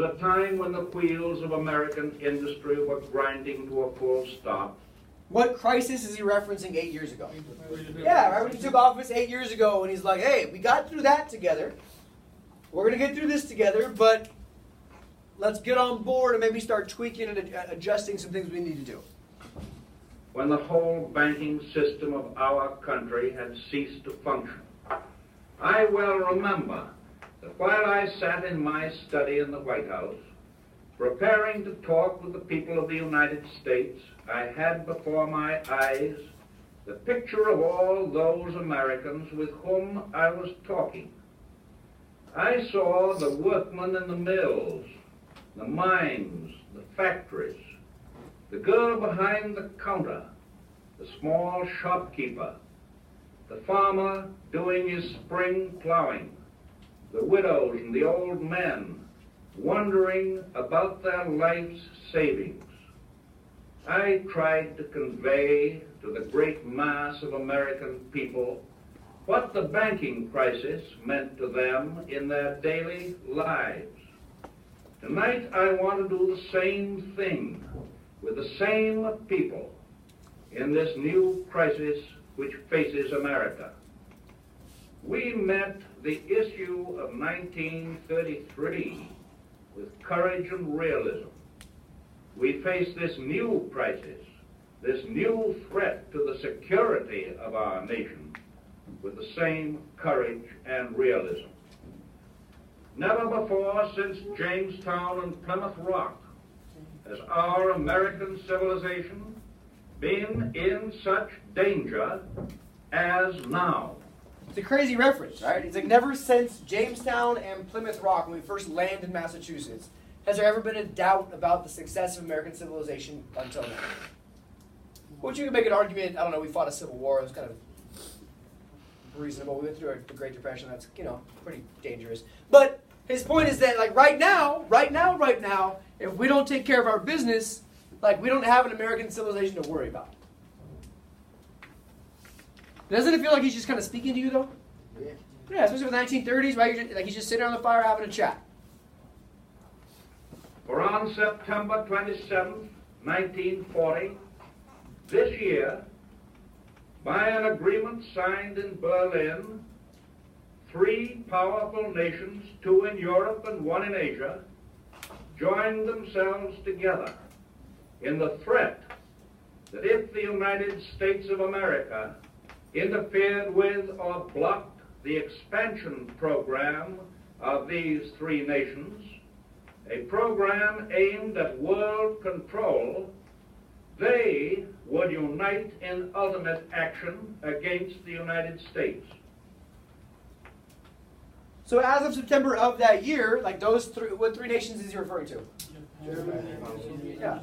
a time when the wheels of American industry were grinding to a full stop. What crisis is he referencing 8 years ago? Yeah, right when he took office 8 years ago, and he's like, hey, we got through that together. We're going to get through this together, but let's get on board and maybe start tweaking and adjusting some things we need to do. When the whole banking system of our country had ceased to function, I well remember that while I sat in my study in the White House, preparing to talk with the people of the United States, I had before my eyes the picture of all those Americans with whom I was talking. I saw the workmen in the mills, the mines, the factories, the girl behind the counter, the small shopkeeper, the farmer doing his spring plowing, the widows and the old men wondering about their life's savings. I tried to convey to the great mass of American people what the banking crisis meant to them in their daily lives. Tonight I want to do the same thing with the same people in this new crisis which faces America. We met the issue of 1933 with courage and realism. We face this new crisis, this new threat to the security of our nation with the same courage and realism. Never before since Jamestown and Plymouth Rock has our American civilization been in such danger as now. It's a crazy reference, right? It's like never since Jamestown and Plymouth Rock, when we first landed in Massachusetts, has there ever been a doubt about the success of American civilization until now. Which you can make an argument, I don't know, we fought a civil war, it was kind of reasonable. We went through the Great Depression, that's, pretty dangerous. But his point is that, like, right now, if we don't take care of our business, like, we don't have an American civilization to worry about. Doesn't it feel like he's just kind of speaking to you, though? Yeah, especially with the 1930s, right? He's just sitting around the fire having a chat. For on September 27th, 1940, this year, by an agreement signed in Berlin, 3 powerful nations, 2 in Europe and 1 in Asia, joined themselves together in the threat that if the United States of America interfered with or blocked the expansion program of these 3 nations, a program aimed at world control, they would unite in ultimate action against the United States. So as of September of that year, like those 3, what 3 nations is he referring to? Yeah.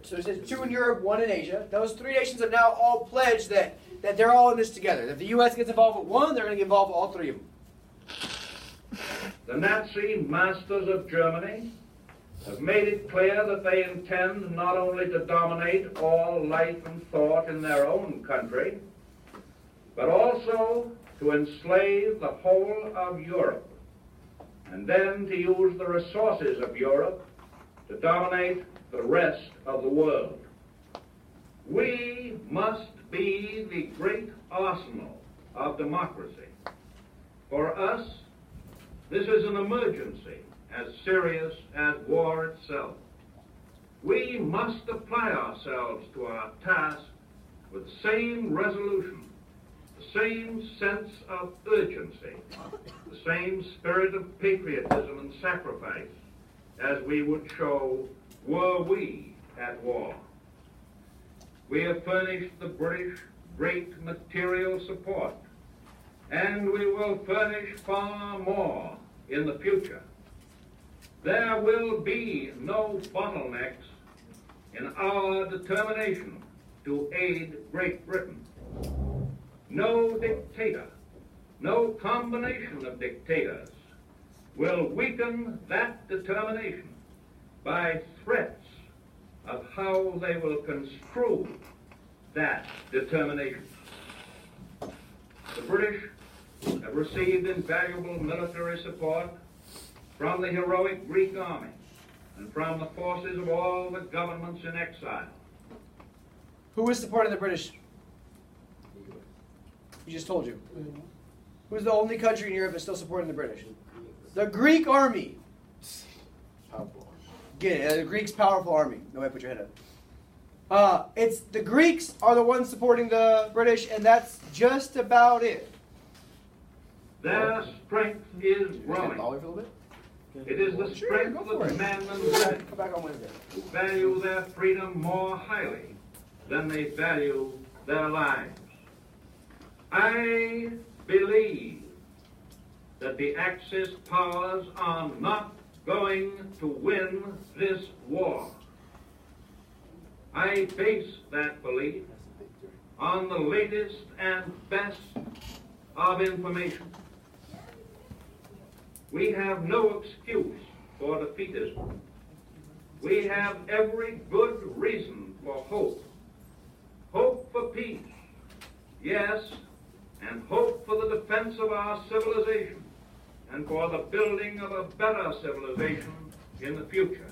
So it says 2 in Europe, 1 in Asia. Those 3 nations have now all pledged that they're all in this together. If the U.S. gets involved with 1, they're going to get involved with all 3 of them. The Nazi masters of Germany have made it clear that they intend not only to dominate all life and thought in their own country, but also to enslave the whole of Europe, and then to use the resources of Europe to dominate the rest of the world. We must be the great arsenal of democracy. For us, this is an emergency as serious as war itself. We must apply ourselves to our task with the same resolution, the same sense of urgency, the same spirit of patriotism and sacrifice as we would show were we at war. We have furnished the British great material support, and we will furnish far more in the future. There will be no bottlenecks in our determination to aid Great Britain. No dictator, no combination of dictators will weaken that determination by threats of how they will construe that determination. The British have received invaluable military support from the heroic Greek army, and from the forces of all the governments in exile. Who is supporting the British? He just told you. Who's the only country in Europe that's still supporting the British? The Greek army. Powerful. Get it? The Greeks' powerful army. No way, put your head up. It's the Greeks are the ones supporting the British, and that's just about it. Their strength is All growing. the way for a little bit. It is the Sure, strength go for of it. men and women Come back on Wednesday. who value their freedom more highly than they value their lives. I believe that the Axis powers are not going to win this war. I base that belief on the latest and best of information. We have no excuse for defeatism. We have every good reason for hope. Hope for peace, yes, and hope for the defense of our civilization and for the building of a better civilization in the future.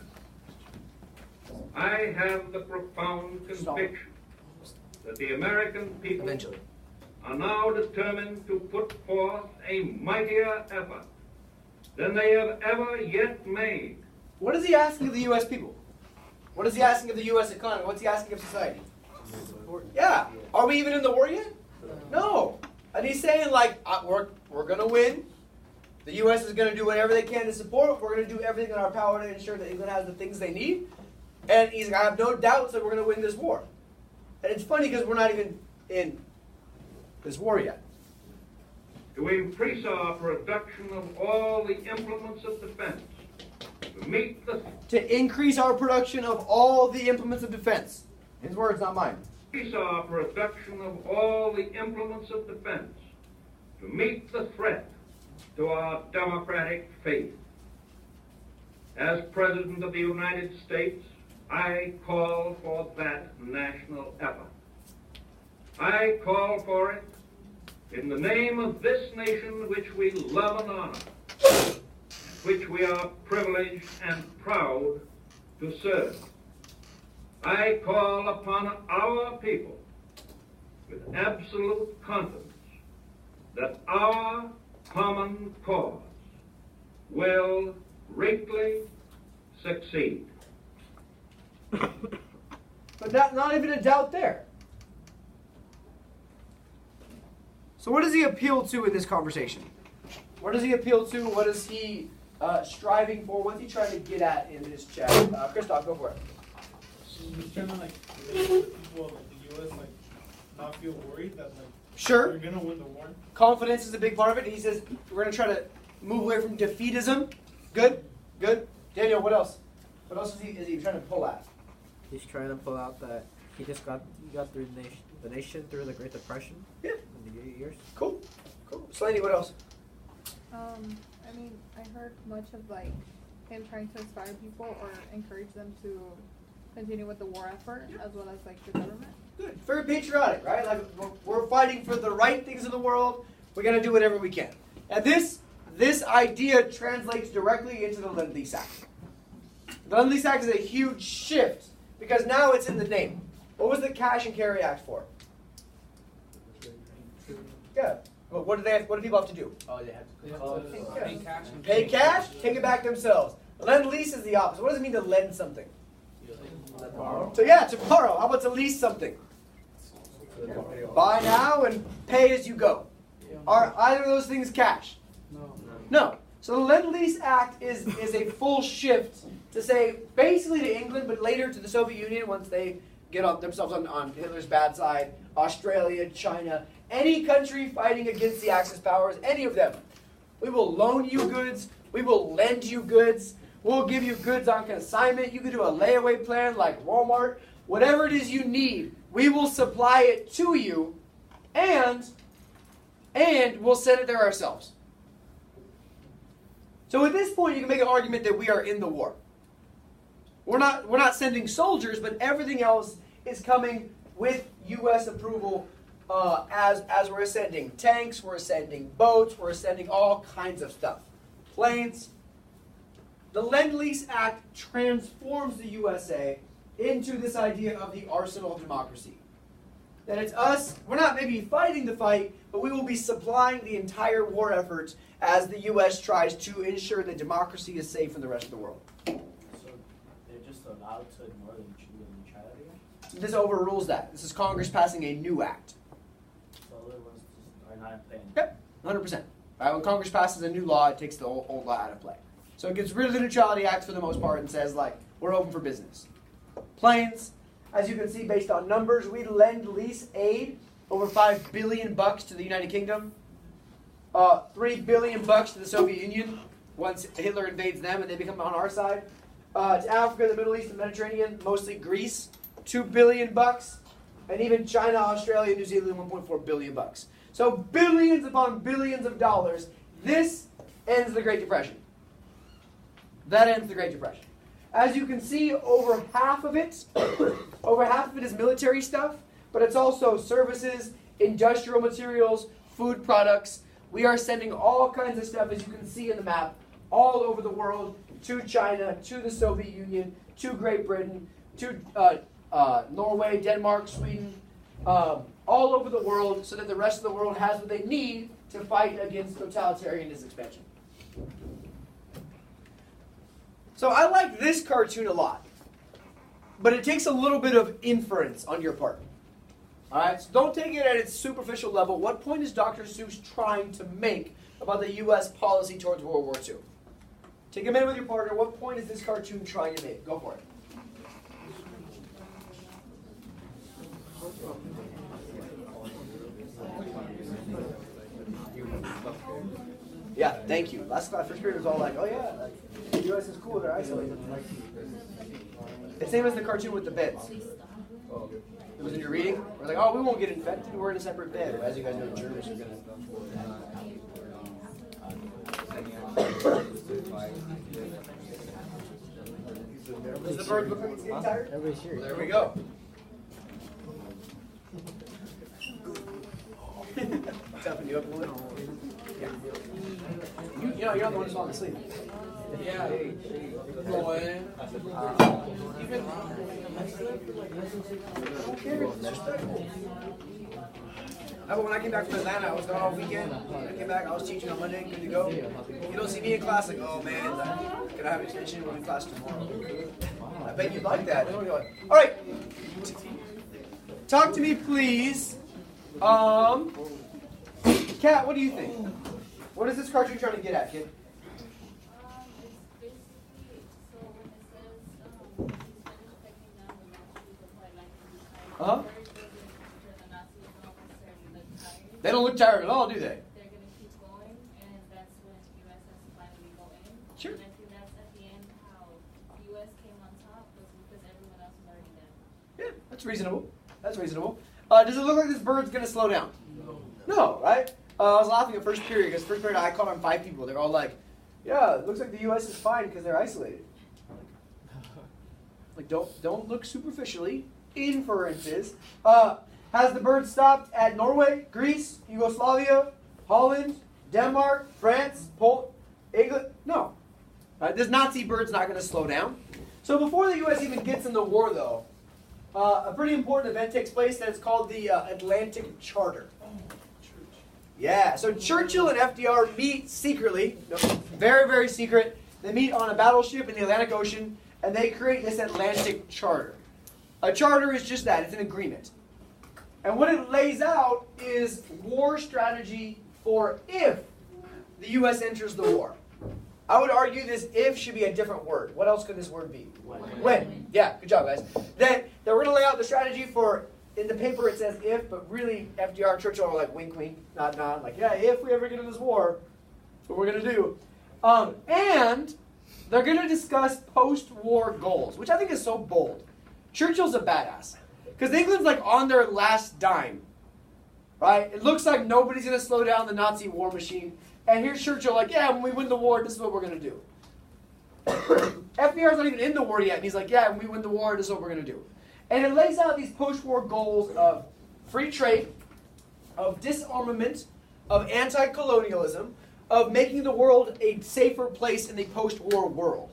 I have the profound conviction that the American people Eventually. are now determined to put forth a mightier effort than they have ever yet made. What is he asking of the U.S. people? What is he asking of the U.S. economy? What's he asking of society? Yeah. Are we even in the war yet? No. And he's saying, like, we're going to win. The U.S. is going to do whatever they can to support. We're going to do everything in our power to ensure that England has the things they need. And he's like, I have no doubts that we're going to win this war. And it's funny because we're not even in this war yet. To increase our production of all the implements of defense, to meet the To increase our production of all the implements of defense. His words, not mine. increase our production of all the implements of defense, to meet the threat to our democratic faith. As President of the United States, I call for that national effort. I call for it in the name of this nation which we love and honor, which we are privileged and proud to serve. I call upon our people with absolute confidence that our common cause will greatly succeed. But not even a doubt there. So what does he appeal to in this conversation? What does he appeal to? What is he striving for? What's he trying to get at in this chat? Christoph, go for it. He's trying to like make the people of the U.S. like not feel worried that like Sure. they're gonna win the war. Confidence is a big part of it. He says we're going to try to move away from defeatism. Good, good. Daniel, what else? What else is he trying to pull at? He's trying to pull out that he got through the nation through the Great Depression. Yeah. In the years. Cool, cool. Slaney, what else? I mean, I heard much of like him trying to inspire people or encourage them to continue with the war effort as well as like the government. Good. Very patriotic, right? Like we're fighting for the right things in the world. We're going to do whatever we can. And this idea translates directly into the Lend-Lease Act. The Lend-Lease Act is a huge shift because now it's in the name. What was the Cash and Carry Act for? Yeah. Well, what do people have to do? Oh, they have to pay cash. Pay cash, take it back themselves. Lend-lease is the opposite. What does it mean to lend something? Borrow. So yeah, to borrow. How about to lease something? Buy now and pay as you go. Are either of those things cash? No. So the Lend-Lease Act is a full shift to say basically to England, but later to the Soviet Union once they get themselves on Hitler's bad side, Australia, China, any country fighting against the Axis powers, any of them. We will loan you goods. We will lend you goods. We'll give you goods on consignment. You can do a layaway plan like Walmart. Whatever it is you need, we will supply it to you, and we'll send it there ourselves. So at this point, you can make an argument that we are in the war. We're not sending soldiers, but everything else is coming with U.S. approval as we're sending tanks, we're sending boats, we're sending all kinds of stuff. Planes. the Lend-Lease Act transforms the USA into this idea of the arsenal of democracy. That it's us, we're not maybe fighting the fight, but we will be supplying the entire war effort as the U.S. tries to ensure that democracy is safe in the rest of the world. So they're just allowed to ignore the neutrality act? This overrules that. This is Congress passing a new act. So other ones just are not playing. Yep, 100%. Right, when Congress passes a new law, it takes the old law out of play. So it gets rid of the Neutrality Act for the most part and says, like, we're open for business. Planes, as you can see, based on numbers, we lend lease aid over $5 billion to the United Kingdom, $3 billion to the Soviet Union once Hitler invades them and they become on our side. To Africa, the Middle East, and Mediterranean, mostly Greece, $2 billion, and even China, Australia, New Zealand, $1.4 billion. So billions upon billions of dollars. This ends the Great Depression. That ends the Great Depression. As you can see, over half of it is military stuff, but it's also services, industrial materials, food products. We are sending all kinds of stuff, as you can see in the map, all over the world, to China, to the Soviet Union, to Great Britain, to Norway, Denmark, Sweden, all over the world, so that the rest of the world has what they need to fight against totalitarianism expansion. So I like this cartoon a lot, but it takes a little bit of inference on your part. All right, so don't take it at its superficial level. What point is Dr. Seuss trying to make about the U.S. policy towards World War II? Take a minute with your partner. What point is this cartoon trying to make? Go for it. Yeah, thank you. Last class, first period was all like, oh yeah, like, the U.S. is cool, they're isolated. It's same as the cartoon with the beds. It was in your reading. We're like, oh, we won't get infected. We're in a separate bed. As you guys know, Germans are gonna. Does the bird look like it's getting tired? Everybody's here. There we go. Toughen you up a little. Yeah. You know, you're not the one who's falling asleep. Yeah. But when I came back from Atlanta, I was gone all weekend. When I came back, I was teaching on Monday, good to go. You don't see me in class like, oh man, can I have an extension? We'll be in class tomorrow. I bet you'd like that. All right. Talk to me, please. Kat, what do you think? What is this cartoon trying to get at, kid? Uh-huh. They don't look tired at all, do they? They're going to keep going, and that's when the U.S. has to finally go in. Sure. And I think that's at the end how the U.S. came on top was because everyone else was already dead. Yeah, that's reasonable. That's reasonable. Does it look like this bird's going to slow down? No, right? I was laughing at first period because first period I called on 5 people. They're all like, yeah, it looks like the U.S. is fine because they're isolated. Like, don't look superficially. Inferences. Has the bird stopped at Norway, Greece, Yugoslavia, Holland, Denmark, France, Poland, England? No. This Nazi bird's not going to slow down. So before the U.S. even gets in the war, though, a pretty important event takes place that's called the Atlantic Charter. Yeah, so Churchill and FDR meet secretly, very, very secret. They meet on a battleship in the Atlantic Ocean, and they create this Atlantic Charter. A charter is just that, it's an agreement. And what it lays out is war strategy for if the U.S. enters the war. I would argue this if should be a different word. What else could this word be? When. Yeah, good job, guys. Then we're going to lay out the strategy for, in the paper it says if, but really FDR and Churchill are like wink, wink, nod, nod. Like, yeah, if we ever get in this war, that's what we're going to do. And they're going to discuss post-war goals, which I think is so bold. Churchill's a badass. Because England's like on their last dime. Right? It looks like nobody's going to slow down the Nazi war machine. And here's Churchill like, yeah, when we win the war, this is what we're going to do. FDR's not even in the war yet. And he's like, yeah, when we win the war, this is what we're going to do. And it lays out these post-war goals of free trade, of disarmament, of anti-colonialism, of making the world a safer place in the post-war world.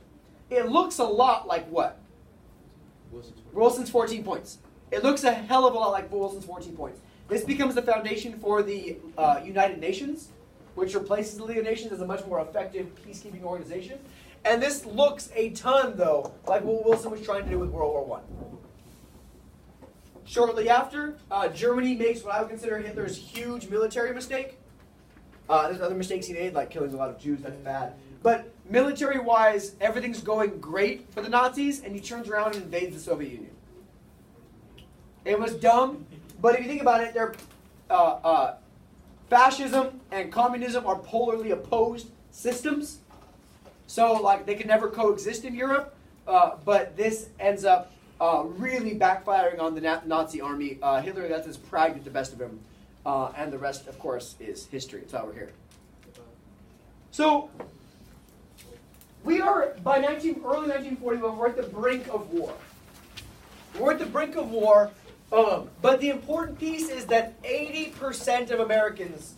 it looks a lot like what? Wilson's 14 points. It looks a hell of a lot like Wilson's 14 points. This becomes the foundation for the United Nations, which replaces the League of Nations as a much more effective peacekeeping organization. And this looks a ton, though, like what Wilson was trying to do with World War I. Shortly after, Germany makes what I would consider Hitler's huge military mistake. There's other mistakes he made, like killing a lot of Jews, that's bad. But military-wise, everything's going great for the Nazis, and he turns around and invades the Soviet Union. It was dumb, but if you think about it, fascism and communism are polarly opposed systems. So, like, they can never coexist in Europe, but this ends up really backfiring on the Nazi army. Hitler got this pride at the best of him, and the rest, of course, is history. That's why we're here. So, we are, by early 1941, we're at the brink of war. We're at the brink of war, but the important piece is that 80% of Americans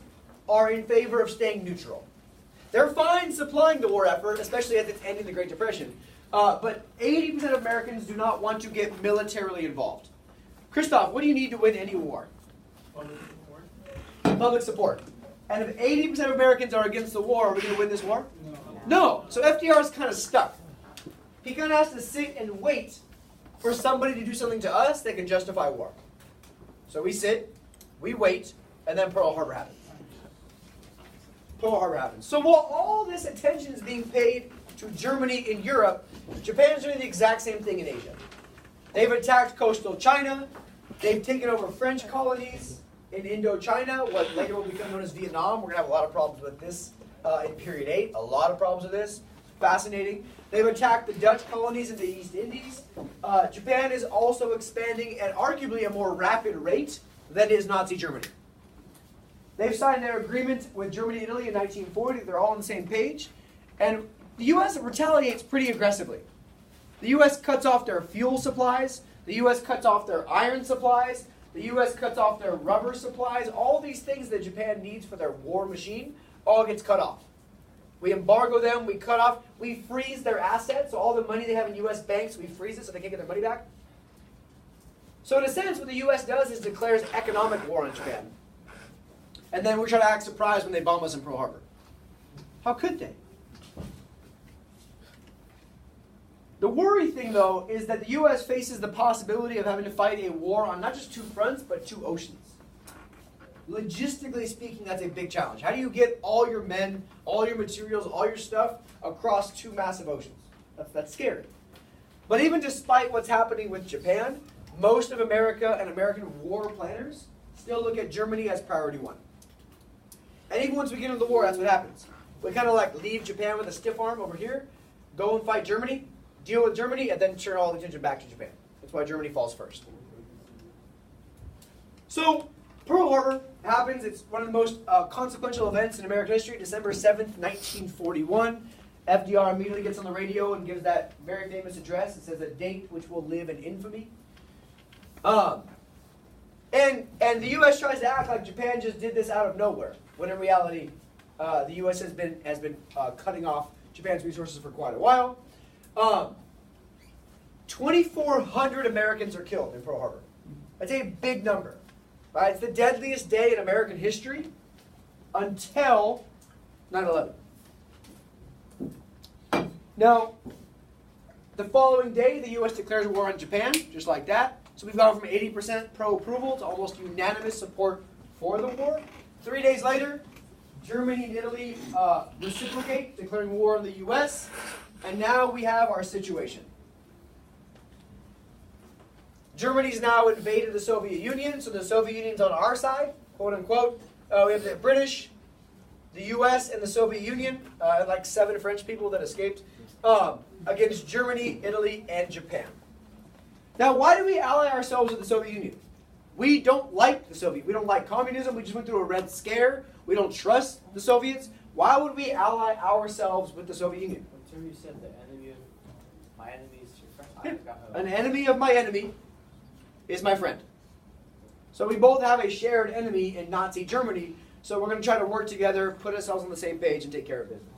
are in favor of staying neutral. They're fine supplying the war effort, especially as it's ending the Great Depression. But 80% of Americans do not want to get militarily involved. Christoph, what do you need to win any war? Public support. And if 80% of Americans are against the war, are we going to win this war? No. So FDR is kind of stuck. He kind of has to sit and wait for somebody to do something to us that can justify war. So we sit, we wait, and then Pearl Harbor happens. Pearl Harbor happens. So while all this attention is being paid to Germany in Europe, Japan is doing the exact same thing in Asia. They've attacked coastal China. They've taken over French colonies in Indochina, what later will become known as Vietnam. We're going to have a lot of problems with this in Period 8. A lot of problems with this. Fascinating. They've attacked the Dutch colonies in the East Indies. Japan is also expanding at arguably a more rapid rate than is Nazi Germany. They've signed their agreement with Germany and Italy in 1940. They're all on the same page. And the U.S. retaliates pretty aggressively. The U.S. cuts off their fuel supplies. The U.S. cuts off their iron supplies. The U.S. cuts off their rubber supplies. All these things that Japan needs for their war machine all gets cut off. We embargo them. We cut off. We freeze their assets. So all the money they have in U.S. banks, we freeze it so they can't get their money back. So in a sense, what the U.S. does is declares economic war on Japan. And then we try to act surprised when they bomb us in Pearl Harbor. How could they? The worry thing, though, is that the U.S. faces the possibility of having to fight a war on not just two fronts, but two oceans. Logistically speaking, that's a big challenge. How do you get all your men, all your materials, all your stuff across two massive oceans? That's scary. But even despite what's happening with Japan, most of America and American war planners still look at Germany as priority one. And even once we get into the war, that's what happens. We kind of like leave Japan with a stiff arm over here, go and fight Germany, deal with Germany, and then turn all the attention back to Japan. That's why Germany falls first. So, Pearl Harbor happens. It's one of the most consequential events in American history, December 7th, 1941. FDR immediately gets on the radio and gives that very famous address. It says a date which will live in infamy. And the U.S. tries to act like Japan just did this out of nowhere, when in reality, the U.S. has been cutting off Japan's resources for quite a while. 2,400 Americans are killed in Pearl Harbor. That's a big number. Right? It's the deadliest day in American history until 9/11. Now, the following day, the U.S. declares war on Japan, just like that. So we've gone from 80% pro-approval to almost unanimous support for the war. 3 days later, Germany and Italy reciprocate, declaring war on the U.S. And now we have our situation. Germany's now invaded the Soviet Union, so the Soviet Union's on our side, quote unquote. We have the British, the U.S., and the Soviet Union, like 7 French people that escaped, against Germany, Italy, and Japan. Now, why do we ally ourselves with the Soviet Union? We don't like the Soviet. We don't like communism. We just went through a Red Scare. We don't trust the Soviets. Why would we ally ourselves with the Soviet Union? Until you said the enemy of my enemy is your friend. An enemy of my enemy is my friend. So we both have a shared enemy in Nazi Germany. So we're going to try to work together, put ourselves on the same page, and take care of business.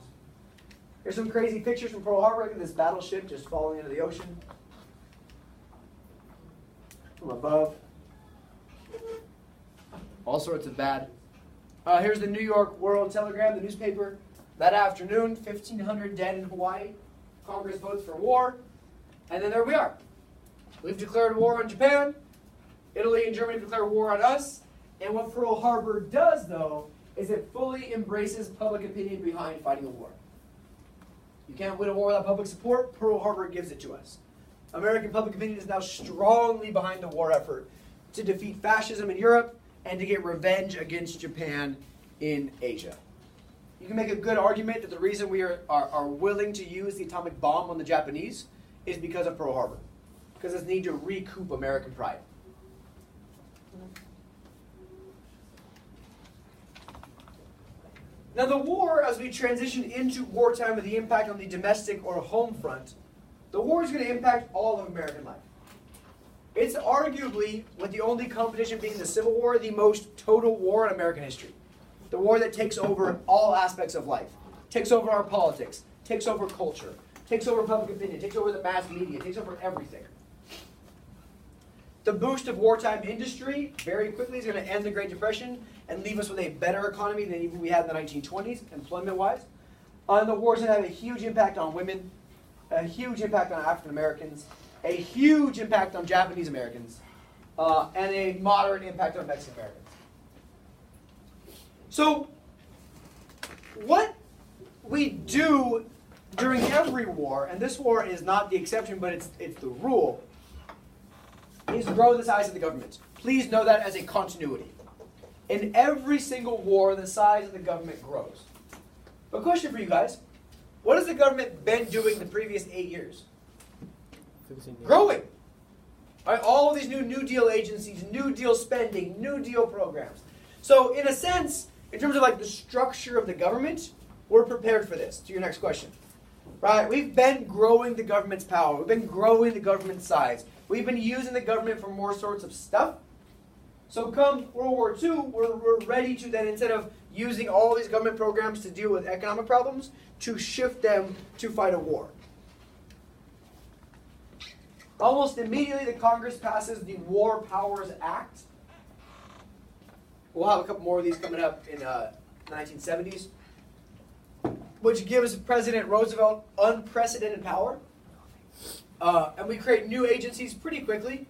Here's some crazy pictures from Pearl Harbor. Look at this battleship just falling into the ocean from above. All sorts of bad. Here's the New York World Telegram, the newspaper. That afternoon, 1,500 dead in Hawaii. Congress votes for war. And then there we are. We've declared war on Japan. Italy and Germany declare war on us. And what Pearl Harbor does, though, is it fully embraces public opinion behind fighting a war. You can't win a war without public support. Pearl Harbor gives it to us. American public opinion is now strongly behind the war effort to defeat fascism in Europe and to get revenge against Japan in Asia. You can make a good argument that the reason we are willing to use the atomic bomb on the Japanese is because of Pearl Harbor. Because of this need to recoup American pride. Now the war, as we transition into wartime with the impact on the domestic or home front, the war is going to impact all of American life. It's arguably, with the only competition being the Civil War, the most total war in American history. The war that takes over all aspects of life. Takes over our politics. Takes over culture. Takes over public opinion. Takes over the mass media. Takes over everything. The boost of wartime industry very quickly is going to end the Great Depression and leave us with a better economy than even we had in the 1920s, employment-wise. And the war is going to have a huge impact on women, a huge impact on African Americans, a huge impact on Japanese Americans, and a moderate impact on Mexican Americans. So, what we do during every war, and this war is not the exception, but it's the rule, is grow the size of the government. Please know that as a continuity. In every single war, the size of the government grows. A question for you guys. What has the government been doing the previous 8 years? Growing. All, right, all of these New Deal agencies, New Deal spending, New Deal programs. So in a sense, in terms of like the structure of the government, we're prepared for this. To your next question. Right? We've been growing the government's power. We've been growing the government's size. We've been using the government for more sorts of stuff. So come World War II, we're ready to then, instead of using all these government programs to deal with economic problems, to shift them to fight a war. Almost immediately, the Congress passes the War Powers Act. We'll have a couple more of these coming up in the 1970s, which gives President Roosevelt unprecedented power. And we create new agencies pretty quickly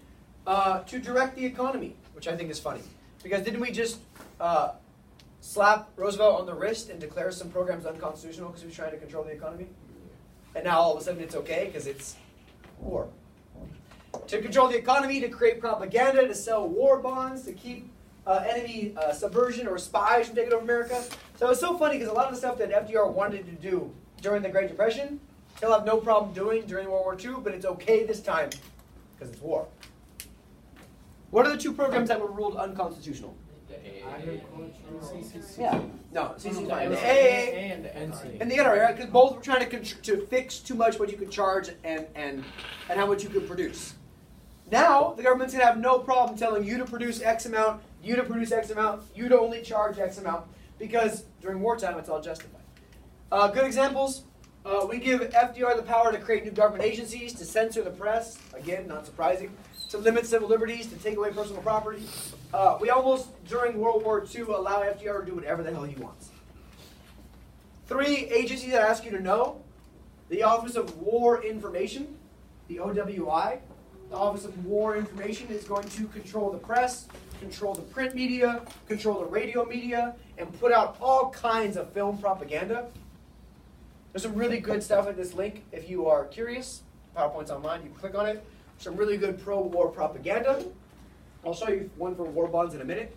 to direct the economy, which I think is funny. Because didn't we just slap Roosevelt on the wrist and declare some programs unconstitutional because he was trying to control the economy? And now all of a sudden it's okay because it's war. To control the economy, to create propaganda, to sell war bonds, to keep enemy subversion or spies from taking over America. So it's so funny because a lot of the stuff that FDR wanted to do during the Great Depression, he'll have no problem doing during World War II, but it's okay this time because it's war. What are the two programs that were ruled unconstitutional? Yeah, no, CC's fine. The AA and the NC. and the NRA, right? Because both were trying to fix too much what you could charge and how much you could produce. Now, the government's going to have no problem telling you to produce X amount, you to produce X amount, you to only charge X amount, because during wartime, it's all justified. Good examples, we give FDR the power to create new government agencies, to censor the press, again, not surprising, to limit civil liberties, to take away personal property. We almost, during World War II, allow FDR to do whatever the hell he wants. 3 agencies that I ask you to know: the Office of War Information, the OWI. The Office of War Information is going to control the press, control the print media, control the radio media, and put out all kinds of film propaganda. There's some really good stuff at this link if you are curious. PowerPoint's online, you can click on it. Some really good pro-war propaganda. I'll show you one for war bonds in a minute.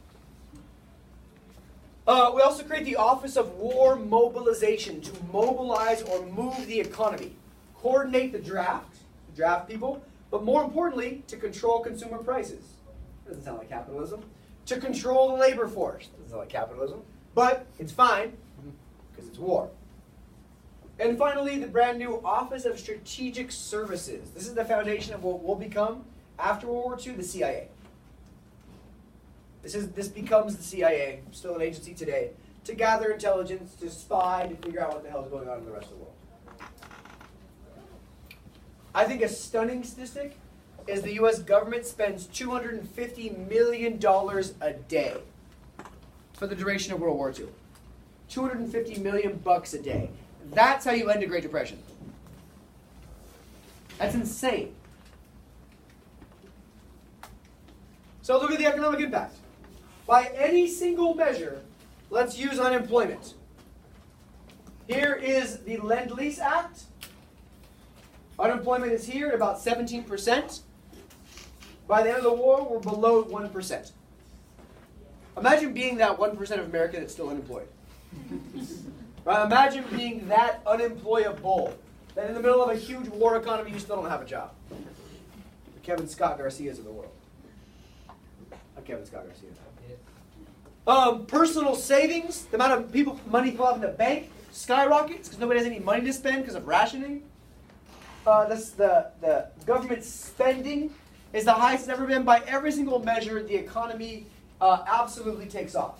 We also create the Office of War Mobilization to mobilize or move the economy, coordinate the draft people, but more importantly, to control consumer prices. Doesn't sound like capitalism. To control the labor force. Doesn't sound like capitalism. But it's fine, because it's war. And finally, the brand new Office of Strategic Services. This is the foundation of what will become, after World War II, the CIA. This becomes the CIA, still an agency today, to gather intelligence, to spy, to figure out what the hell is going on in the rest of the world. I think a stunning statistic is the U.S. government spends $250 million a day for the duration of World War II. $250 million bucks a day. That's how you end a Great Depression. That's insane. So look at the economic impact. By any single measure, let's use unemployment. Here is the Lend-Lease Act. Unemployment is here at about 17%. By the end of the war, we're below 1%. Imagine being that 1% of America that's still unemployed. Right? Imagine being that unemployable, that in the middle of a huge war economy, you still don't have a job. The Kevin Scott Garcias of the world. Not Kevin Scott Garcia. Personal savings, the amount of money people have in the bank skyrockets because nobody has any money to spend because of rationing. The government spending is the highest it's ever been. By every single measure, the economy absolutely takes off.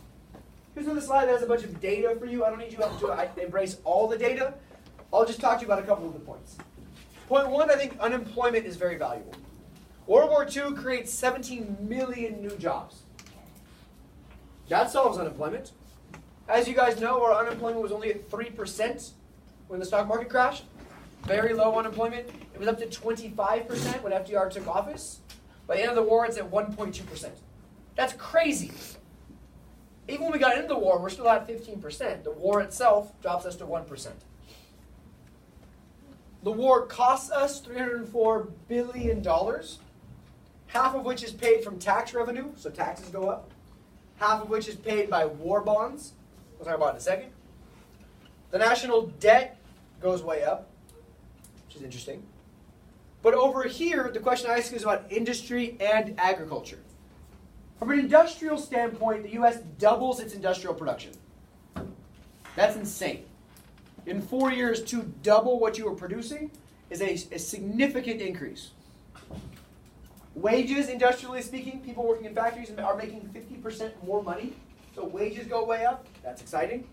Here's another slide that has a bunch of data for you. I don't need you to embrace all the data. I'll just talk to you about a couple of the points. Point one, I think unemployment is very valuable. World War II creates 17 million new jobs. That solves unemployment. As you guys know, our unemployment was only at 3% when the stock market crashed. Very low unemployment. It was up to 25% when FDR took office. By the end of the war, it's at 1.2%. That's crazy. Even when we got into the war, we're still at 15%. The war itself drops us to 1%. The war costs us $304 billion, half of which is paid from tax revenue, so taxes go up. Half of which is paid by war bonds. We'll talk about it in a second. The national debt goes way up, which is interesting. But over here, the question I ask is about industry and agriculture. From an industrial standpoint, the U.S. doubles its industrial production. That's insane. In 4 years, to double what you were producing is a significant increase. Wages, industrially speaking, people working in factories are making 50% more money. So wages go way up. That's exciting.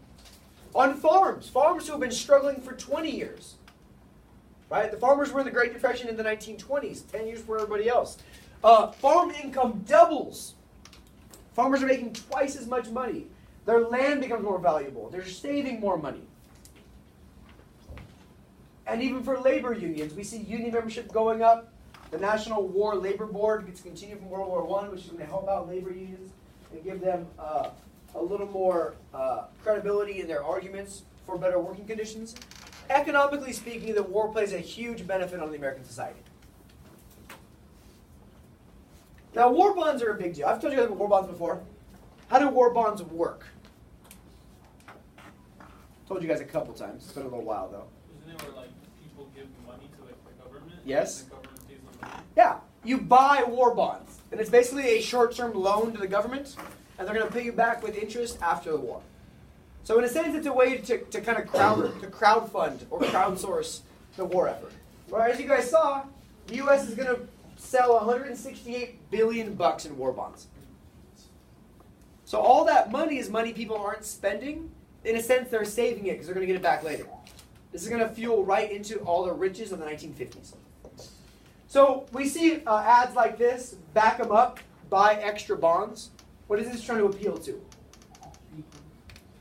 On farms who have been struggling for 20 years. Right? The farmers were in the Great Depression in the 1920s, 10 years before everybody else. Farm income doubles. Farmers are making twice as much money. Their land becomes more valuable. They're saving more money. And even for labor unions, we see union membership going up. The National War Labor Board gets continued from World War I, which is going to help out labor unions and give them a little more credibility in their arguments for better working conditions. Economically speaking, the war plays a huge benefit on the American society. Now, war bonds are a big deal. I've told you guys about war bonds before. How do war bonds work? Told you guys a couple times. It's been a little while, though. Isn't it where like people give money to like the government? Yes. And the government pays them money? Yeah. You buy war bonds. And it's basically a short-term loan to the government, and they're going to pay you back with interest after the war. So in a sense, it's a way to kind of crowdfund or crowdsource the war effort. Well, as you guys saw, the U.S. is going to sell $168 billion bucks in war bonds. So all that money is money people aren't spending. In a sense, they're saving it because they're going to get it back later. This is going to fuel right into all the riches of the 1950s. So we see ads like this, back them up, buy extra bonds. What is this trying to appeal to?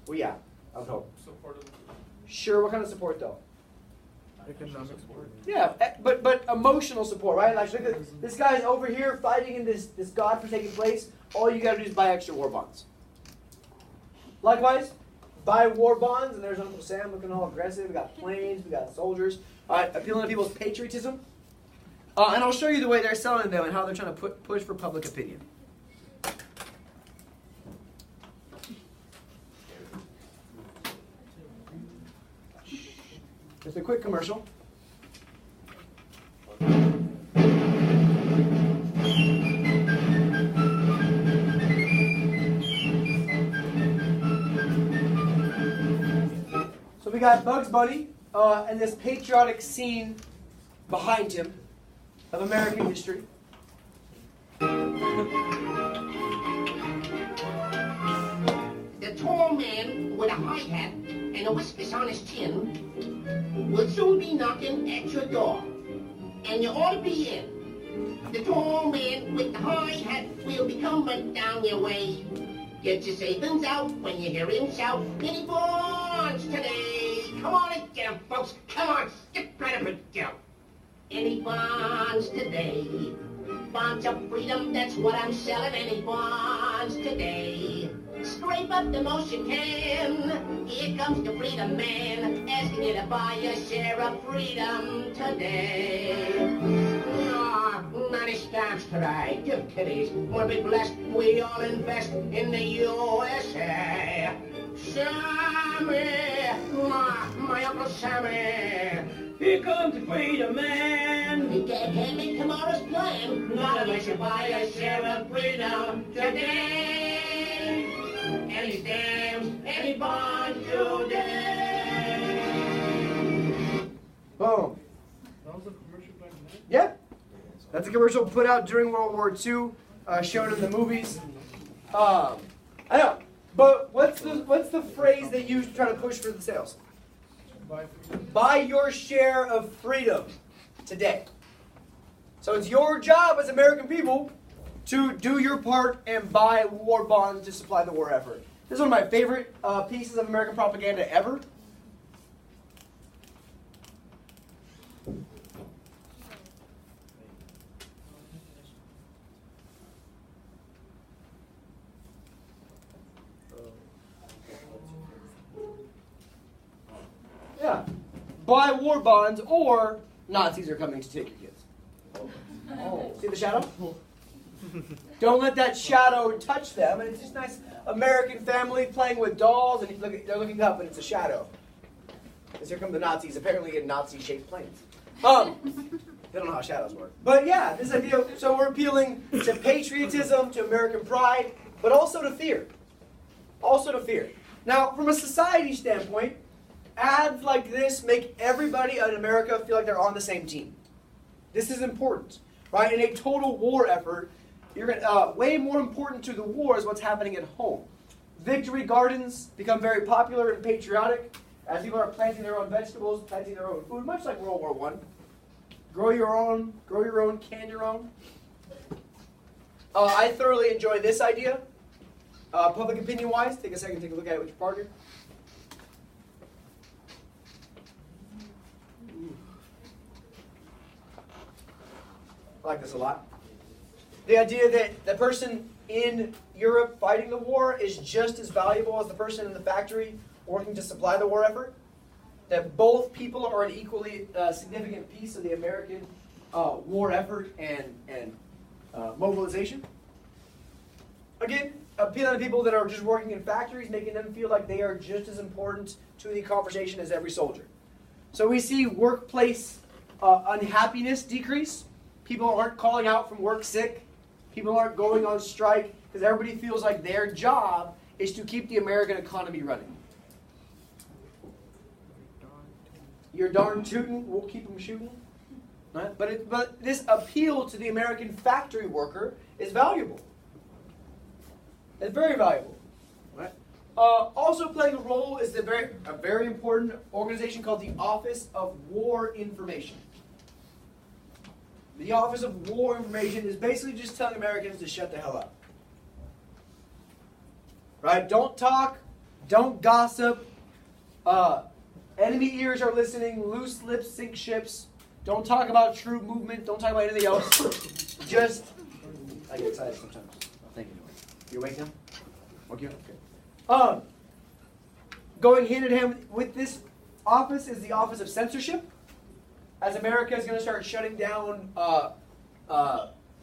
Well, yeah, I would hope. Support. Sure, what kind of support though? Economic support. Yeah, but emotional support, right? Like, look at this guy's over here fighting in this godforsaken place. All you got to do is buy extra war bonds. Likewise, buy war bonds, and there's Uncle Sam looking all aggressive. We got planes, we got soldiers. All right, appealing to people's patriotism. And I'll show you the way they're selling them and how they're trying to push for public opinion. Just a quick commercial. So we got Bugs Bunny and this patriotic scene behind him of American history. The tall man with a high hat and a whiskers on his chin will soon be knocking at your door. and you ought to be in. The tall man with the high hat will be coming down your way. Get your savings out when you hear him shout, any bonds today? Come on and get 'em, folks. Come on, skip right up and go. Any bonds today? Bonds of freedom, that's what I'm selling. Any bonds today? Scrape up the motion can. Here comes the freedom man, asking you to buy your share of freedom today. Ah, 90 stamps today. Give kitties. Wanna be blessed? We all invest in the USA. Sammy, my Uncle Sammy. Here comes the freedom man. You can't make tomorrow's plan. Not unless you buy a share of freedom today. Any stamps, any bonds today. Boom. That was a commercial back then? Yeah. That's a commercial put out during World War II, shown in the movies. I know. But what's the phrase they use to try to push for the sales? Buy your share of freedom today. So it's your job as American people to do your part and buy war bonds to supply the war effort. This is one of my favorite pieces of American propaganda ever. Yeah. Buy war bonds or Nazis are coming to take your kids. Oh. See the shadow? Don't let that shadow touch them. And it's just nice American family playing with dolls, and they're looking up, and it's a shadow. Because here come the Nazis, apparently in Nazi-shaped planes. They don't know how shadows work. But yeah, this idea, so we're appealing to patriotism, to American pride, but also to fear. Also to fear. Now, from a society standpoint, ads like this make everybody in America feel like they're on the same team. This is important, right? In a total war effort, you're gonna, way more important to the war is what's happening at home. Victory gardens become very popular and patriotic as people are planting their own vegetables, planting their own food, much like World War I. Grow your own, can your own. I thoroughly enjoy this idea. Public opinion-wise, take a second to take a look at it with your partner. I like this a lot. The idea that the person in Europe fighting the war is just as valuable as the person in the factory working to supply the war effort. That both people are an equally significant piece of the American war effort and mobilization. Again, appealing to people that are just working in factories, making them feel like they are just as important to the conversation as every soldier. So we see workplace unhappiness decrease. People aren't calling out from work sick. People aren't going on strike because everybody feels like their job is to keep the American economy running. You're darn tootin', we'll keep them shooting. Right? But this appeal to the American factory worker is valuable. It's very valuable. Right? Also playing a role is a very important organization called the Office of War Information. The Office of War Information is basically just telling Americans to shut the hell up. Right? Don't talk. Don't gossip. Enemy ears are listening. Loose lips sink ships. Don't talk about troop movement. Don't talk about anything else. Just, I get excited sometimes. Thank you. You awake now? Okay. Okay. Going hand in hand with this office is the Office of Censorship. As America is going to start shutting down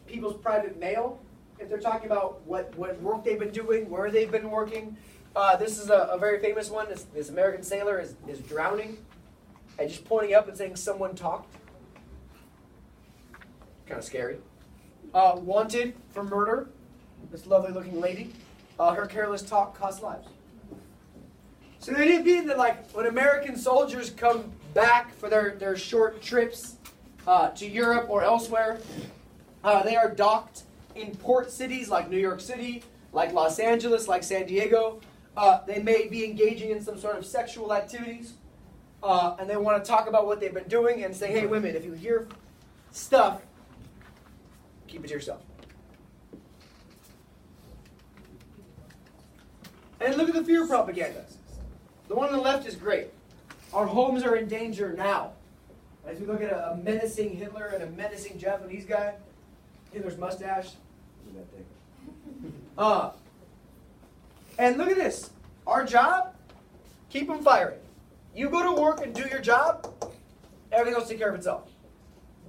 people's private mail, if they're talking about what work they've been doing, where they've been working. This is a very famous one. This American sailor is drowning and just pointing up and saying someone talked. Kind of scary. Wanted for murder. This lovely looking lady. Her careless talk cost lives. So the idea being that like when American soldiers come back for their short trips to Europe or elsewhere, they are docked in port cities like New York City, like Los Angeles, like San Diego. They may be engaging in some sort of sexual activities, and they want to talk about what they've been doing and say, hey, women, if you hear stuff, keep it to yourself. And look at the fear propaganda. The one on the left is great. Our homes are in danger now. As we look at a menacing Hitler and a menacing Japanese guy, Hitler's mustache. Look at that thing. And look at this. Our job, keep them firing. You go to work and do your job, everything else will take care of itself.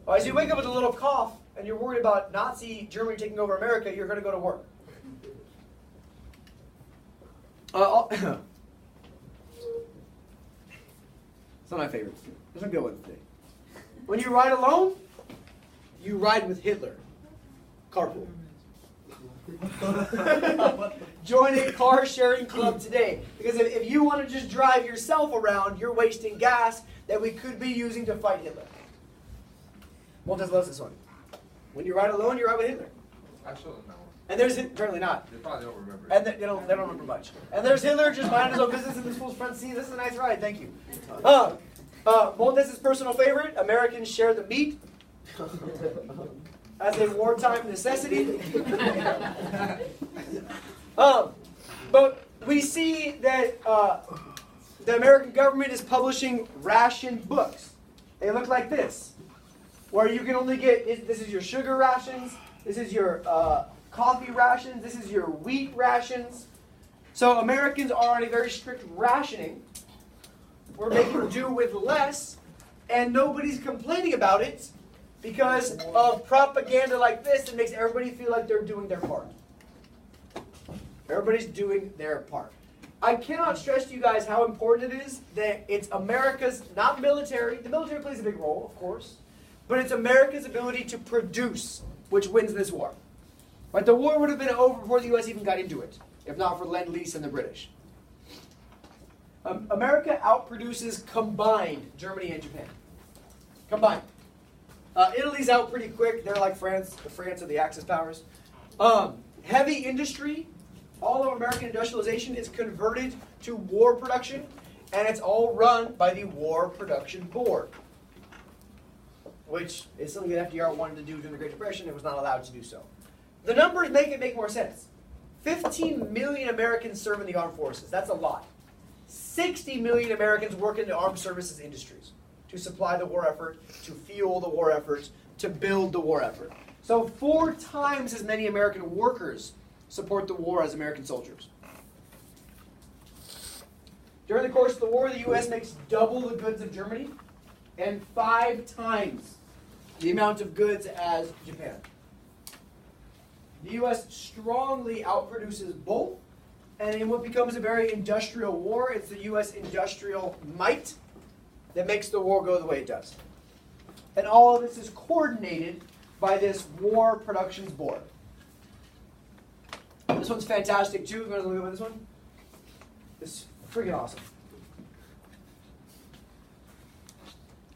Well, as you wake up with a little cough and you're worried about Nazi Germany taking over America, you're going to go to work. It's not my favorite. There's a good one today. When you ride alone, you ride with Hitler. Carpool. Join a car sharing club today. Because if you want to just drive yourself around, you're wasting gas that we could be using to fight Hitler. Montes loves this one. When you ride alone, you ride with Hitler. Absolutely not. And there's apparently not. They probably don't remember. And they don't remember much. And there's Hitler just minding his own business in this fool's front seat. This is a nice ride, thank you. Montes' personal favorite, Americans share the meat as a wartime necessity. But we see that the American government is publishing ration books. They look like this, where you can only get, this is your sugar rations, this is your coffee rations, this is your wheat rations. So Americans are on a very strict rationing. We're making do with less, and nobody's complaining about it because of propaganda like this that makes everybody feel like they're doing their part. Everybody's doing their part. I cannot stress to you guys how important it is that it's America's, not military, the military plays a big role, of course, but it's America's ability to produce which wins this war. But the war would have been over before the U.S. even got into it, if not for Lend-Lease and the British. America outproduces combined Germany and Japan. Combined. Italy's out pretty quick. They're like France, the France of the Axis powers. Heavy industry, all of American industrialization is converted to war production, and it's all run by the War Production Board, which is something that FDR wanted to do during the Great Depression and was not allowed to do so. The numbers make more sense. 15 million Americans serve in the armed forces. That's a lot. 60 million Americans work in the armed services industries to supply the war effort, to fuel the war effort, to build the war effort. So 4 times as many American workers support the war as American soldiers. During the course of the war, the U.S. makes double the goods of Germany and 5 times the amount of goods as Japan. The U.S. strongly outproduces both, and in what becomes a very industrial war, it's the U.S. industrial might that makes the war go the way it does. And all of this is coordinated by this War Productions Board. This one's fantastic too. You guys want to look at this one? It's freaking awesome.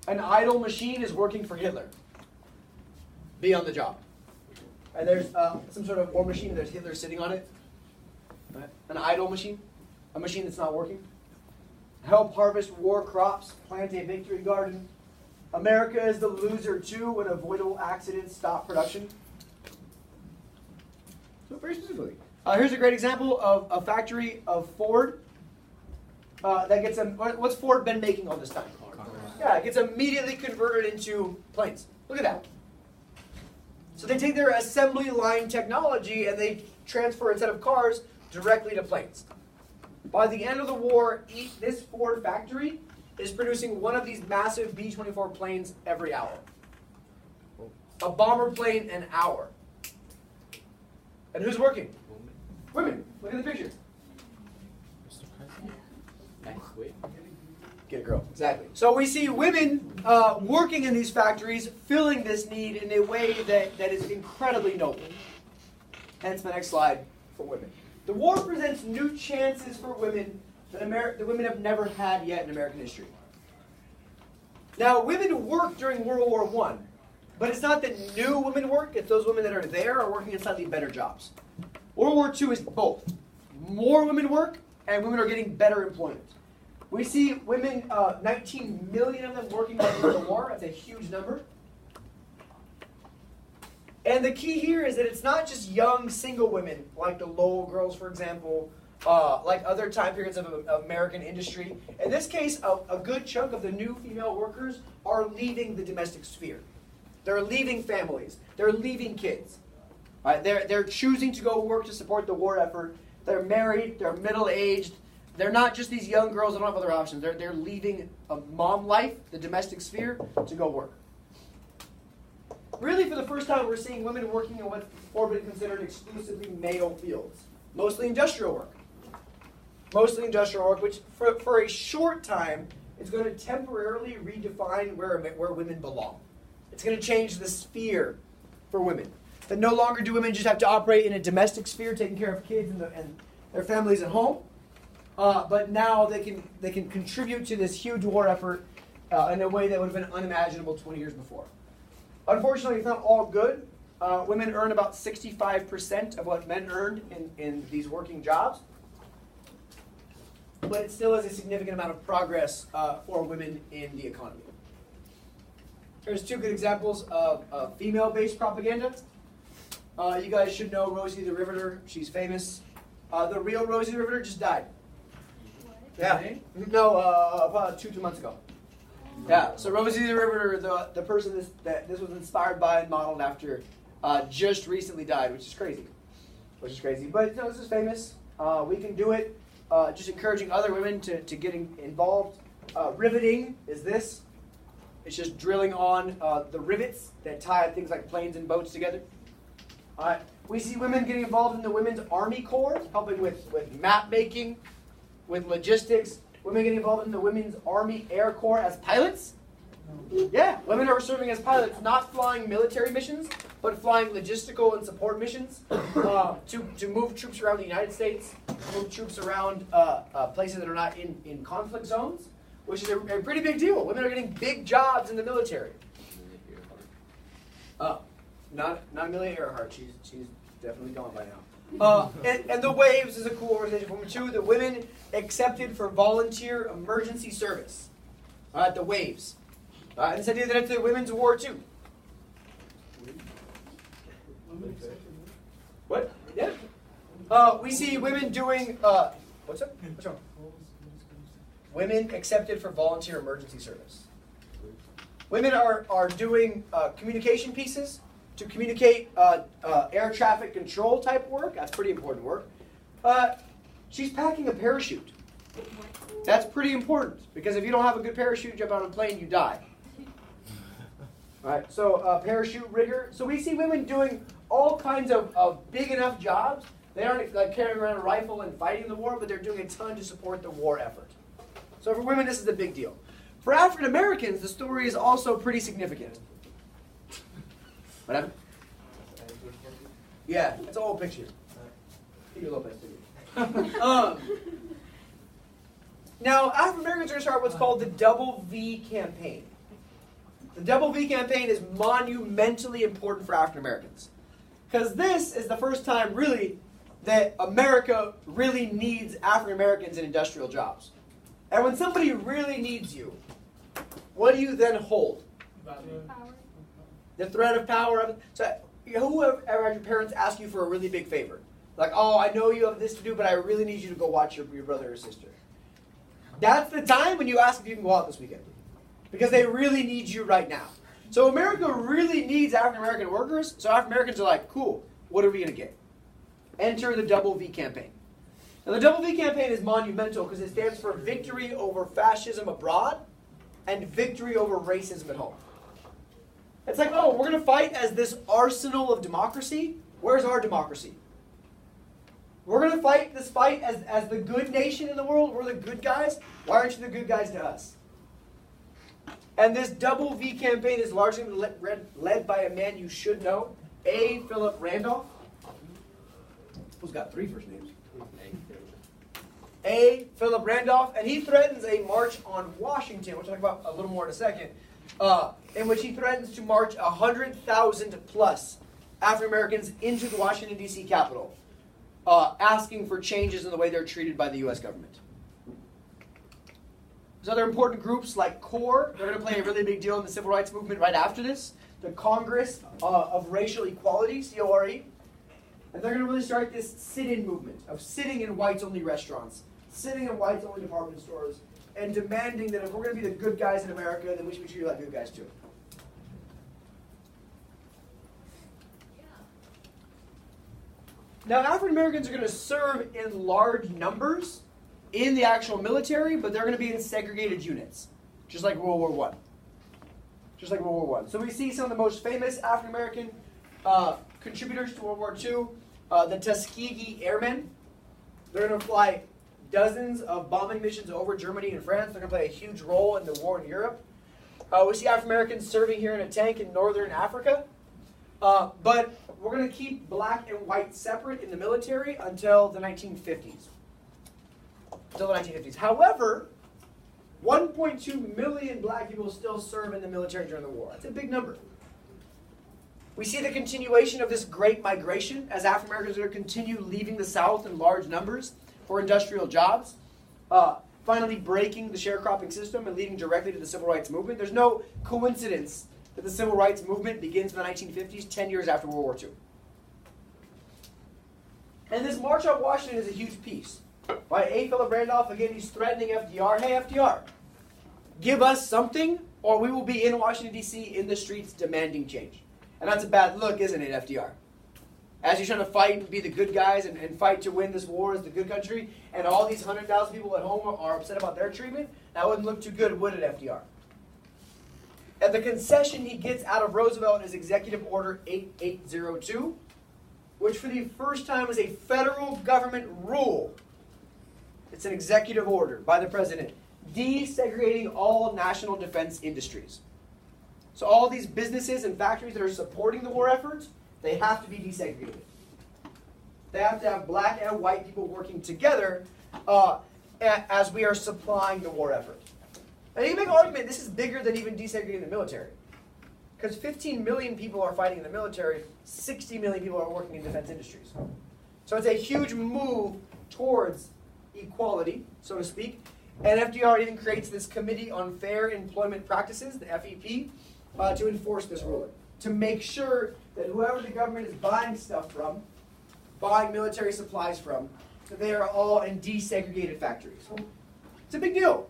An idle machine is working for Hitler. Be on the job. And there's some sort of war machine, and there's Hitler sitting on it. Right? An idle machine, a machine that's not working. Help harvest war crops, plant a victory garden. America is the loser too when avoidable accidents stop production. So very specifically. Here's a great example of a factory of Ford that gets what's Ford been making all this time? Yeah, it gets immediately converted into planes. Look at that. So they take their assembly line technology and they transfer, instead of cars, directly to planes. By the end of the war, this Ford factory is producing one of these massive B-24 planes every hour. A bomber plane an hour. And who's working? Women. Look at the picture. Get a girl. Exactly. So we see women working in these factories, filling this need in a way that is incredibly noble. Hence the next slide for women. The war presents new chances for women that women have never had yet in American history. Now, women work during World War I, but it's not that new women work, it's those women that are there are working in slightly better jobs. World War II is both. More women work, and women are getting better employment. We see women, 19 million of them working during the war. That's a huge number. And the key here is that it's not just young single women, like the Lowell girls, for example, like other time periods of American industry. In this case, a good chunk of the new female workers are leaving the domestic sphere. They're leaving families. They're leaving kids. Right? They're choosing to go work to support the war effort. They're married. They're middle-aged. They're not just these young girls that don't have other options. They're leaving a mom life, the domestic sphere, to go work. Really, for the first time, we're seeing women working in what's before been considered exclusively male fields. Mostly industrial work. Mostly industrial work, which for a short time is going to temporarily redefine where women belong. It's going to change the sphere for women. That no longer do women just have to operate in a domestic sphere, taking care of kids and their families at home, but now they can contribute to this huge war effort in a way that would have been unimaginable 20 years before. Unfortunately, it's not all good. Women earn about 65% of what men earned in these working jobs, but it still is a significant amount of progress for women in the economy. Here's two good examples of female-based propaganda. You guys should know Rosie the Riveter. She's famous. The real Rosie the Riveter just died. Yeah. No, about 2 months ago. Yeah. So Rosie the Riveter, the person that this was inspired by and modeled after, just recently died, which is crazy. But this is famous. We can do it. Just encouraging other women to get involved. Riveting is this. It's just drilling on the rivets that tie things like planes and boats together. We see women getting involved in the Women's Army Corps, helping with map making, with logistics. Women getting involved in the Women's Army Air Corps as pilots. Yeah, women are serving as pilots, not flying military missions, but flying logistical and support missions to move troops around the United States, move troops around places that are not in conflict zones, which is a pretty big deal. Women are getting big jobs in the military. Not Amelia Earhart. She's definitely gone by now. And the Waves is a cool organization for women too. The women accepted for volunteer emergency service. The Waves. And this idea that it's a women's war too. What? Yeah. We see women doing. What's up? What's wrong? Women accepted for volunteer emergency service. Women are doing communication pieces to communicate air traffic control type work. That's pretty important work. She's packing a parachute. That's pretty important because if you don't have a good parachute and jump out of a plane, you die. All right, so parachute rigger. So we see women doing all kinds of big enough jobs. They aren't like carrying around a rifle and fighting the war, but they're doing a ton to support the war effort. So for women, this is a big deal. For African Americans, the story is also pretty significant. What happened? Yeah, it's an old picture. Peter Lopez did it. Now, African Americans are going to start what's called the Double V campaign. The Double V campaign is monumentally important for African Americans. Because this is the first time, really, that America really needs African Americans in industrial jobs. And when somebody really needs you, what do you then hold? Power. The threat of power. So, whoever had your parents ask you for a really big favor, like, oh, I know you have this to do, but I really need you to go watch your brother or sister. That's the time when you ask if you can go out this weekend, because they really need you right now. So America really needs African American workers. So African Americans are like, cool. What are we going to get? Enter the Double V campaign. Now the Double V campaign is monumental because it stands for victory over fascism abroad and victory over racism at home. It's like, oh, we're going to fight as this arsenal of democracy. Where's our democracy? We're going to fight this fight as the good nation in the world. We're the good guys. Why aren't you the good guys to us? And this Double V campaign is largely led by a man you should know, A. Philip Randolph. Who's got 3 first names? A. Philip Randolph. And he threatens a march on Washington, which I'll talk about a little more in a second, in which he threatens to march 100,000 plus African Americans into the Washington, D.C. Capitol, asking for changes in the way they're treated by the U.S. government. There's other important groups like CORE. They're going to play a really big deal in the civil rights movement right after this. the Congress of Racial Equality, CORE, and they're going to really start this sit-in movement of sitting in whites-only restaurants, sitting in whites-only department stores, and demanding that if we're going to be the good guys in America, then we should be treated like good guys too. Now, African Americans are going to serve in large numbers in the actual military, but they're going to be in segregated units, just like World War I. Just like World War I. So we see some of the most famous African American contributors to World War II, the Tuskegee Airmen. They're going to fly dozens of bombing missions over Germany and France. They're going to play a huge role in the war in Europe. We see African Americans serving here in a tank in northern Africa. But we're going to keep black and white separate in the military until the 1950s. Until the 1950s. However, 1.2 million black people still serve in the military during the war. That's a big number. We see the continuation of this great migration as African Americans are going to continue leaving the South in large numbers for industrial jobs, finally breaking the sharecropping system and leading directly to the civil rights movement. There's no coincidence that the civil rights movement begins in the 1950s, 10 years after World War II. And this March on Washington is a huge piece. Right? A. Philip Randolph, again, he's threatening FDR. Hey, FDR, give us something or we will be in Washington, D.C. in the streets demanding change. And that's a bad look, isn't it, FDR? As you're trying to fight and be the good guys and fight to win this war as the good country, and all these 100,000 people at home are upset about their treatment, that wouldn't look too good, would it, FDR? And the concession he gets out of Roosevelt is Executive Order 8802, which for the first time is a federal government rule. It's an executive order by the president, desegregating all national defense industries. So all these businesses and factories that are supporting the war effort, they have to be desegregated. They have to have black and white people working together as we are supplying the war effort. And you can make an argument this is bigger than even desegregating the military. Because 15 million people are fighting in the military, 60 million people are working in defense industries. So it's a huge move towards equality, so to speak. And FDR even creates this Committee on Fair Employment Practices, the FEP, to enforce this ruling. To make sure that whoever the government is buying stuff from, buying military supplies from, that they are all in desegregated factories. It's a big deal.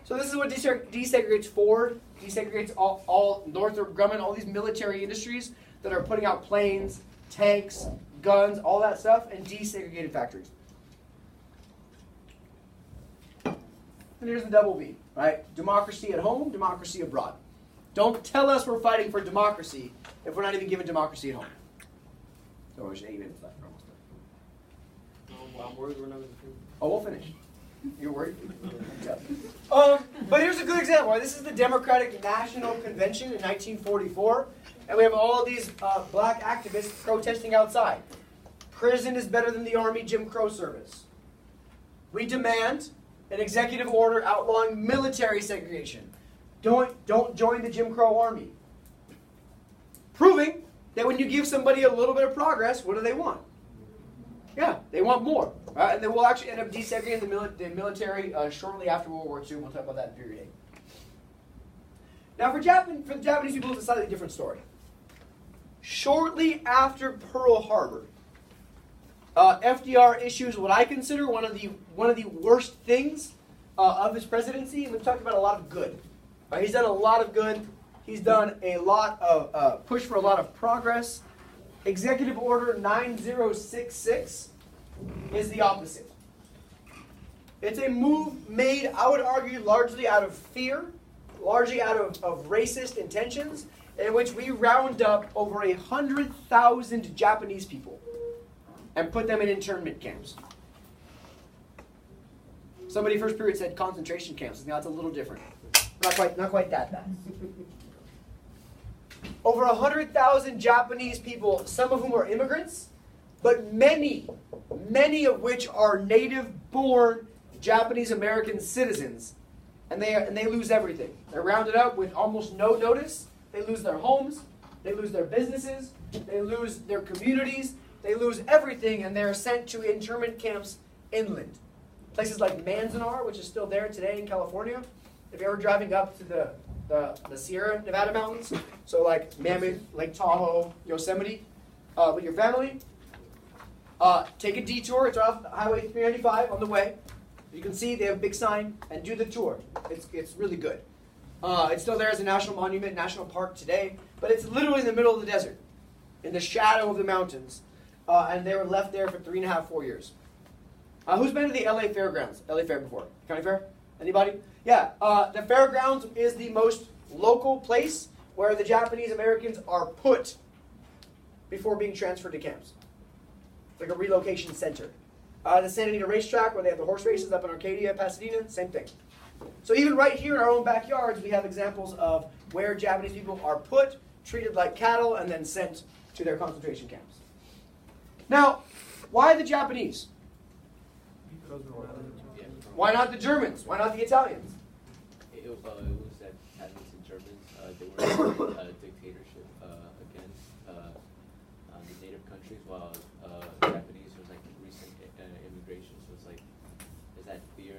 So this is what desegregates Ford, desegregates all Northrop Grumman, all these military industries that are putting out planes, tanks, guns, all that stuff, in desegregated factories. And here's the double B, right? Democracy at home, democracy abroad. Don't tell us we're fighting for democracy if we're not even given democracy at home. So there's 8 minutes left. We're almost done. I'm worried we're not going to. Oh, we'll finish. You're worried? But here's a good example. This is the Democratic National Convention in 1944, and we have all these black activists protesting outside. Prison is better than the Army Jim Crow service. We demand an executive order outlawing military segregation. Don't join the Jim Crow Army. Proving that when you give somebody a little bit of progress, what do they want? Yeah, they want more. Right? And then we'll actually end up desegregating the military shortly after World War II. We'll talk about that in period 8. Now for the Japanese people, it's a slightly different story. Shortly after Pearl Harbor, FDR issues what I consider one of the worst things of his presidency, and we've talked about a lot of good. Right? He's done a lot of good. He's done a lot of push for a lot of progress. Executive Order 9066 is the opposite. It's a move made, I would argue, largely out of fear, largely out of racist intentions, in which we round up over 100,000 Japanese people and put them in internment camps. Somebody first period said concentration camps. Now it's a little different. Not quite that bad. Over 100,000 Japanese people, some of whom are immigrants, but many of which are native-born Japanese American citizens, and they lose everything. They're rounded up with almost no notice. They lose their homes, they lose their businesses, they lose their communities, they lose everything, and they're sent to internment camps inland. Places like Manzanar, which is still there today in California. If you're ever driving up to the the Sierra Nevada mountains, so like Mammoth, Lake Tahoe, Yosemite, with your family, take a detour. It's off Highway 395 on the way. You can see they have a big sign, and do the tour. It's really good. It's still there as a national monument, national park today, but it's literally in the middle of the desert, in the shadow of the mountains, and they were left there for 3.5, 4 years. Who's been to the LA Fairgrounds? LA Fair before? County Fair? Anybody? Yeah. The Fairgrounds is the most local place where the Japanese Americans are put before being transferred to camps. It's like a relocation center. The Santa Anita Racetrack, where they have the horse races up in Arcadia, Pasadena, same thing. So even right here in our own backyards, we have examples of where Japanese people are put, treated like cattle, and then sent to their concentration camps. Now, why the Japanese? Why not the Germans? Why not the Italians? It was that Italians and Germans, they were in a dictatorship against the native countries, while Japanese was like recent immigration. So it's like, is that fear?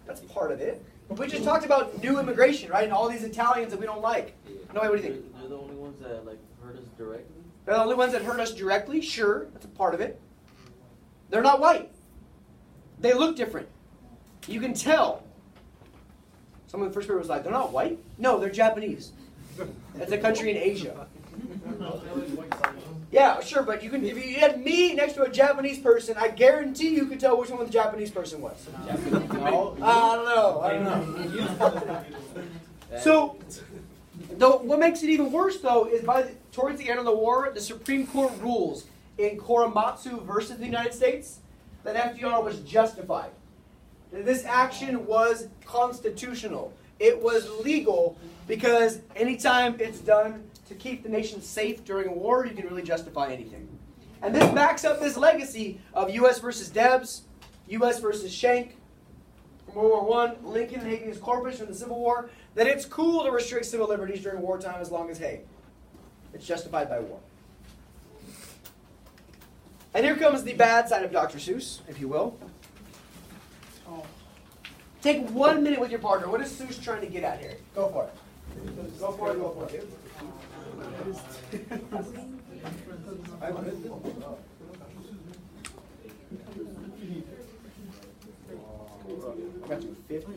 That's part of it. But we just talked about new immigration, right? And all these Italians that we don't like. Yeah. No, what do you think? They're the only ones that like hurt us directly. They're the only ones that hurt us directly? Sure, that's a part of it. They're not white. They look different. You can tell. Someone in the first period was like, they're not white? No, they're Japanese. That's a country in Asia. Yeah, sure, but you can. If you had me next to a Japanese person, I guarantee you could tell which one the Japanese person was. I don't know. So, what makes it even worse, though, is towards the end of the war, the Supreme Court rules in Korematsu versus the United States that FDR was justified. This action was constitutional. It was legal because anytime it's done to keep the nation safe during a war, you can really justify anything. And this backs up this legacy of U.S. versus Debs, U.S. versus Schenck from World War I, Lincoln and habeas corpus from the Civil War, that it's cool to restrict civil liberties during wartime as long as, hey, it's justified by war. And here comes the bad side of Dr. Seuss, if you will. Take 1 minute with your partner. What is Seuss trying to get at here? Go for it. Go for it, go for it. I got you 50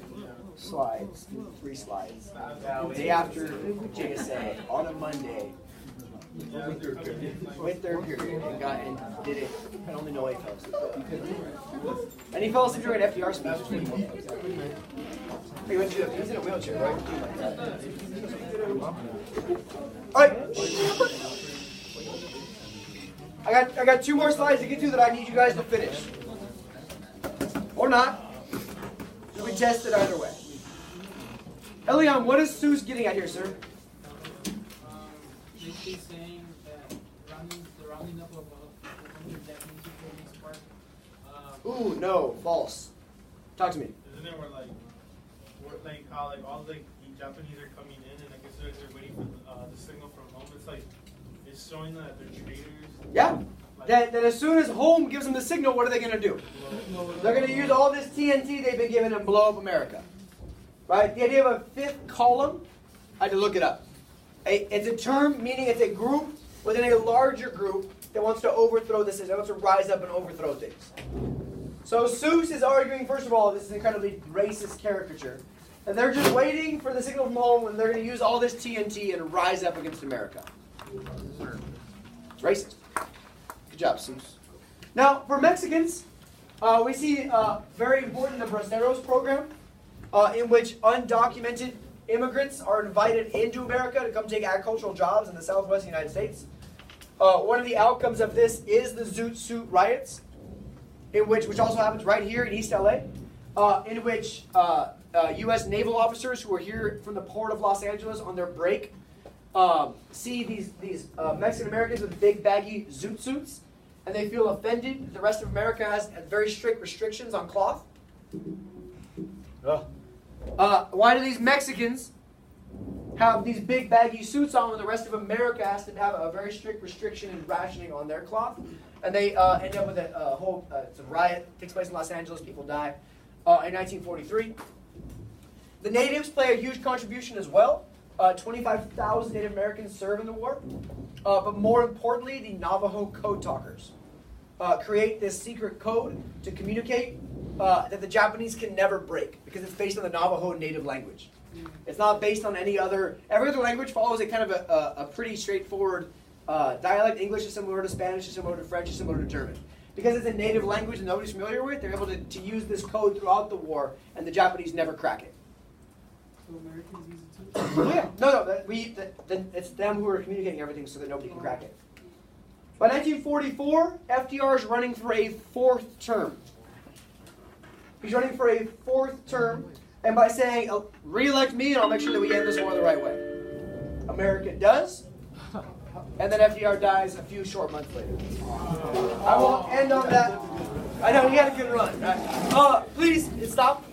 slides, 3 slides. Day after JSA, on a Monday, with third period, and did it, and only know he fell asleep. And he fell asleep during an FDR speech. He was in a wheelchair, right? Alright. I got 2 more slides to get to that I need you guys to finish. Or not. We test it either way. Eliam, what is Seuss getting at here, sir? Basically saying that the rounding up of 100 Japanese people in this park. Ooh, no, false. Talk to me. Isn't it where like how like all the Japanese are coming in and like as soon as they're waiting for the signal from home, it's showing that they're traitors. Yeah. That as soon as home gives them the signal, what are they going to do? They're going to use all this TNT they've been given and blow up America. Right? The idea of a 5th column, I had to look it up. It's a term meaning it's a group within a larger group that wants to overthrow the system, that wants to rise up and overthrow things. So Seuss is arguing, first of all, this is an incredibly racist caricature, and they're just waiting for the signal from home and they're going to use all this TNT and rise up against America. It's racist. Good job, Seuss. Now, for Mexicans, we see very important the Braceros program, in which undocumented immigrants are invited into America to come take agricultural jobs in the southwest United States. One of the outcomes of this is the Zoot Suit riots, which also happens right here in East LA, in which U.S. naval officers who are here from the port of Los Angeles on their break see these Mexican Americans with big baggy zoot suits, and they feel offended. The rest of America has very strict restrictions on cloth. Why do these Mexicans have these big baggy suits on when the rest of America has to have a very strict restriction and rationing on their cloth? And they end up with a whole it's a riot, takes place in Los Angeles, people die in 1943. The natives play a huge contribution as well. 25,000 Native Americans serve in the war. But more importantly, the Navajo code talkers create this secret code to communicate that the Japanese can never break because it's based on the Navajo native language. It's not based on any other. Every other language follows a kind of a pretty straightforward dialect. English is similar to Spanish, is similar to French, is similar to German. Because it's a native language that nobody's familiar with, they're able to use this code throughout the war, and the Japanese never crack it. So Americans use it too? Yeah, no, it's them who are communicating everything so that nobody can crack it. By 1944, FDR is running for a 4th term. He's running for a 4th term, and by saying, re-elect me and I'll make sure that we end this war the right way. America does, and then FDR dies a few short months later. I will end on that. I know, he had a good run. Please, stop.